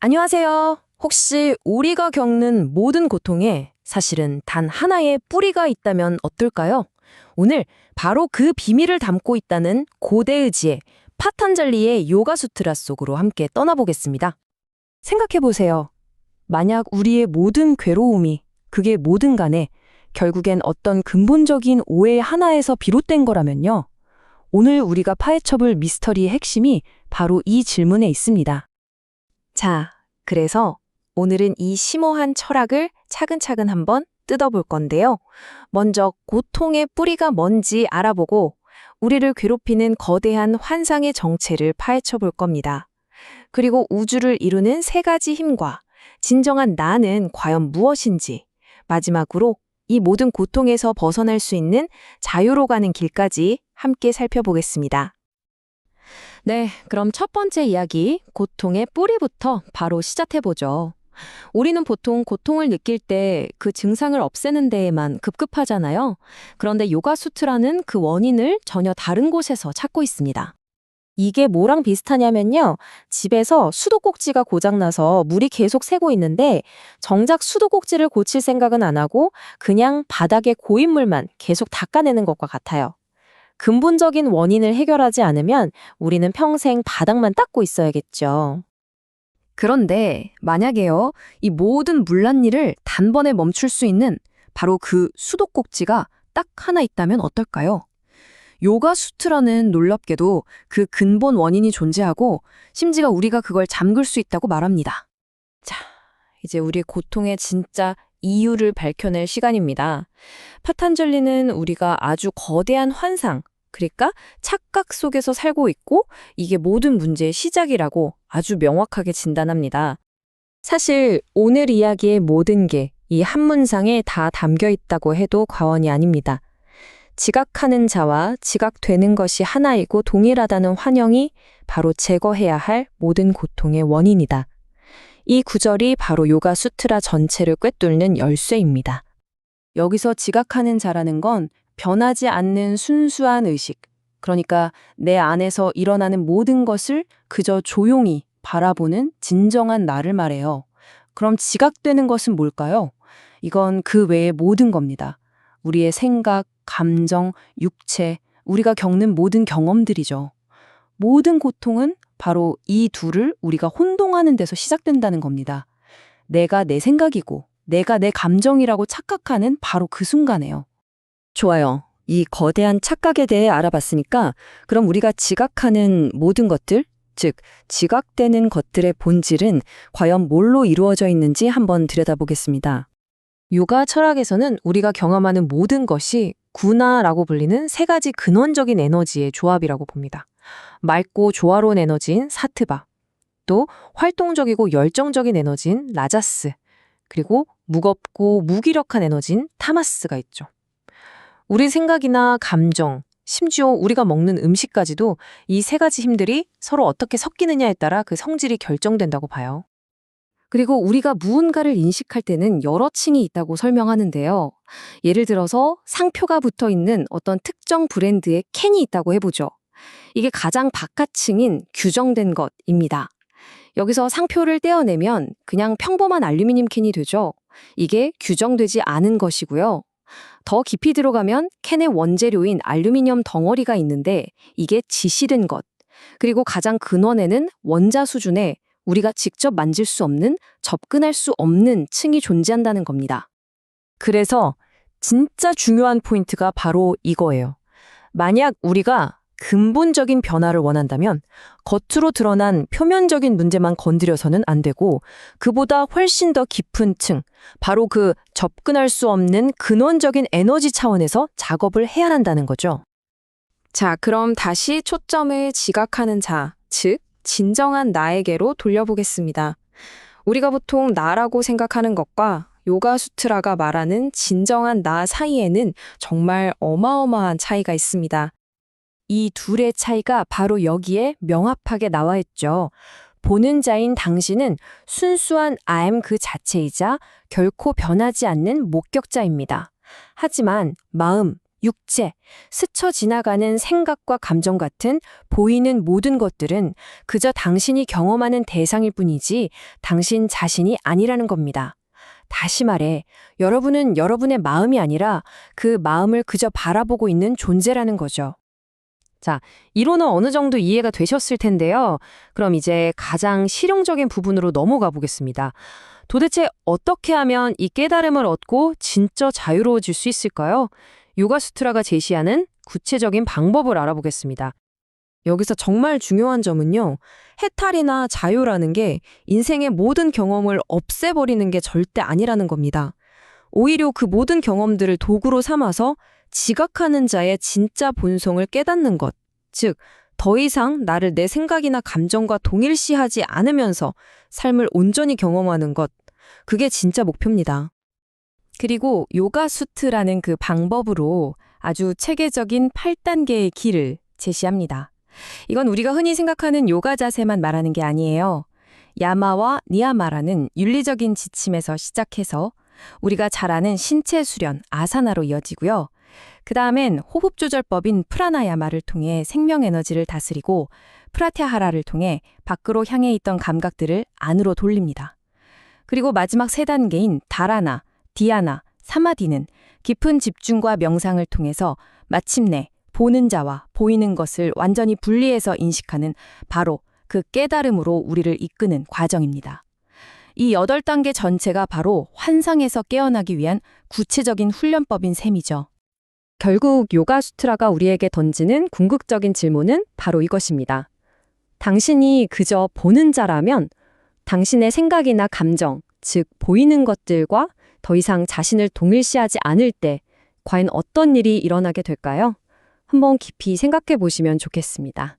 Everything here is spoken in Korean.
안녕하세요. 혹시 우리가 겪는 모든 고통에 사실은 단 하나의 뿌리가 있다면 어떨까요? 오늘 바로 그 비밀을 담고 있다는 고대의지의 파탄잘리의 요가수트라 속으로 함께 떠나보겠습니다. 생각해보세요. 만약 우리의 모든 괴로움이, 그게 뭐든 간에 결국엔 어떤 근본적인 오해 하나에서 비롯된 거라면요. 오늘 우리가 파헤쳐볼 미스터리의 핵심이 바로 이 질문에 있습니다. 자, 그래서 오늘은 이 심오한 철학을 차근차근 한번 뜯어볼 건데요. 먼저 고통의 뿌리가 뭔지 알아보고 우리를 괴롭히는 거대한 환상의 정체를 파헤쳐 볼 겁니다. 그리고 우주를 이루는 세 가지 힘과 진정한 나는 과연 무엇인지, 마지막으로 이 모든 고통에서 벗어날 수 있는 자유로 가는 길까지 함께 살펴보겠습니다. 네, 그럼 첫 번째 이야기, 고통의 뿌리부터 바로 시작해보죠. 우리는 보통 고통을 느낄 때 그 증상을 없애는 데에만 급급하잖아요. 그런데 요가수트라는 그 원인을 전혀 다른 곳에서 찾고 있습니다. 이게 뭐랑 비슷하냐면요. 집에서 수도꼭지가 고장나서 물이 계속 새고 있는데 정작 수도꼭지를 고칠 생각은 안 하고 그냥 바닥에 고인 물만 계속 닦아내는 것과 같아요. 근본적인 원인을 해결하지 않으면 우리는 평생 바닥만 닦고 있어야겠죠. 그런데 만약에요, 이 모든 물난 일을 단번에 멈출 수 있는 바로 그 수도꼭지가 딱 하나 있다면 어떨까요? 요가수트라는 놀랍게도 그 근본 원인이 존재하고 심지어 우리가 그걸 잠글 수 있다고 말합니다. 자, 이제 우리의 고통의 진짜 이유를 밝혀낼 시간입니다. 파탄잘리는 우리가 아주 거대한 환상, 그러니까 착각 속에서 살고 있고 이게 모든 문제의 시작이라고 아주 명확하게 진단합니다. 사실 오늘 이야기의 모든 게 이 한 문장에 다 담겨 있다고 해도 과언이 아닙니다. 지각하는 자와 지각되는 것이 하나이고 동일하다는 환영이 바로 제거해야 할 모든 고통의 원인이다. 이 구절이 바로 요가수트라 전체를 꿰뚫는 열쇠입니다. 여기서 지각하는 자라는 건 변하지 않는 순수한 의식, 그러니까 내 안에서 일어나는 모든 것을 그저 조용히 바라보는 진정한 나를 말해요. 그럼 지각되는 것은 뭘까요? 이건 그 외의 모든 겁니다. 우리의 생각, 감정, 육체, 우리가 겪는 모든 경험들이죠. 모든 고통은 바로 이 둘을 우리가 혼동하는 데서 시작된다는 겁니다. 내가 내 생각이고 내가 내 감정이라고 착각하는 바로 그 순간에요. 좋아요. 이 거대한 착각에 대해 알아봤으니까 그럼 우리가 지각하는 모든 것들, 즉 지각되는 것들의 본질은 과연 뭘로 이루어져 있는지 한번 들여다보겠습니다. 요가 철학에서는 우리가 경험하는 모든 것이 구나라고 불리는 세 가지 근원적인 에너지의 조합이라고 봅니다. 맑고 조화로운 에너지인 사트바, 또 활동적이고 열정적인 에너지인 라자스, 그리고 무겁고 무기력한 에너지인 타마스가 있죠. 우리 생각이나 감정, 심지어 우리가 먹는 음식까지도 이 세 가지 힘들이 서로 어떻게 섞이느냐에 따라 그 성질이 결정된다고 봐요. 그리고 우리가 무언가를 인식할 때는 여러 층이 있다고 설명하는데요. 예를 들어서 상표가 붙어 있는 어떤 특정 브랜드의 캔이 있다고 해보죠. 이게 가장 바깥층인 규정된 것입니다. 여기서 상표를 떼어내면 그냥 평범한 알루미늄 캔이 되죠. 이게 규정되지 않은 것이고요. 더 깊이 들어가면 캔의 원재료인 알루미늄 덩어리가 있는데 이게 지시된 것. 그리고 가장 근원에는 원자 수준의 우리가 직접 만질 수 없는, 접근할 수 없는 층이 존재한다는 겁니다. 그래서 진짜 중요한 포인트가 바로 이거예요. 만약 우리가 근본적인 변화를 원한다면 겉으로 드러난 표면적인 문제만 건드려서는 안 되고 그보다 훨씬 더 깊은 층, 바로 그 접근할 수 없는 근원적인 에너지 차원에서 작업을 해야 한다는 거죠. 자, 그럼 다시 초점을 지각하는 자, 즉 진정한 나에게로 돌려보겠습니다. 우리가 보통 나라고 생각하는 것과 요가수트라가 말하는 진정한 나 사이에는 정말 어마어마한 차이가 있습니다. 이 둘의 차이가 바로 여기에 명확하게 나와 있죠. 보는 자인 당신은 순수한 I'm 그 자체이자 결코 변하지 않는 목격자입니다. 하지만 마음, 육체, 스쳐 지나가는 생각과 감정 같은 보이는 모든 것들은 그저 당신이 경험하는 대상일 뿐이지 당신 자신이 아니라는 겁니다. 다시 말해, 여러분은 여러분의 마음이 아니라 그 마음을 그저 바라보고 있는 존재라는 거죠. 자, 이론은 어느 정도 이해가 되셨을 텐데요. 그럼 이제 가장 실용적인 부분으로 넘어가 보겠습니다. 도대체 어떻게 하면 이 깨달음을 얻고 진짜 자유로워질 수 있을까요? 요가수트라가 제시하는 구체적인 방법을 알아보겠습니다. 여기서 정말 중요한 점은요. 해탈이나 자유라는 게 인생의 모든 경험을 없애버리는 게 절대 아니라는 겁니다. 오히려 그 모든 경험들을 도구로 삼아서 지각하는 자의 진짜 본성을 깨닫는 것. 즉, 더 이상 나를 내 생각이나 감정과 동일시하지 않으면서 삶을 온전히 경험하는 것. 그게 진짜 목표입니다. 그리고 요가수트라는 그 방법으로 아주 체계적인 8단계의 길을 제시합니다. 이건 우리가 흔히 생각하는 요가 자세만 말하는 게 아니에요. 야마와 니야마라는 윤리적인 지침에서 시작해서 우리가 잘 아는 신체 수련, 아사나로 이어지고요. 그 다음엔 호흡 조절법인 프라나야마를 통해 생명 에너지를 다스리고 프라티하라를 통해 밖으로 향해 있던 감각들을 안으로 돌립니다. 그리고 마지막 3단계인 다라나, 디아나, 사마디는 깊은 집중과 명상을 통해서 마침내 보는 자와 보이는 것을 완전히 분리해서 인식하는 바로 그 깨달음으로 우리를 이끄는 과정입니다. 이 8단계 전체가 바로 환상에서 깨어나기 위한 구체적인 훈련법인 셈이죠. 결국 요가수트라가 우리에게 던지는 궁극적인 질문은 바로 이것입니다. 당신이 그저 보는 자라면 당신의 생각이나 감정, 즉 보이는 것들과 더 이상 자신을 동일시하지 않을 때 과연 어떤 일이 일어나게 될까요? 한번 깊이 생각해 보시면 좋겠습니다.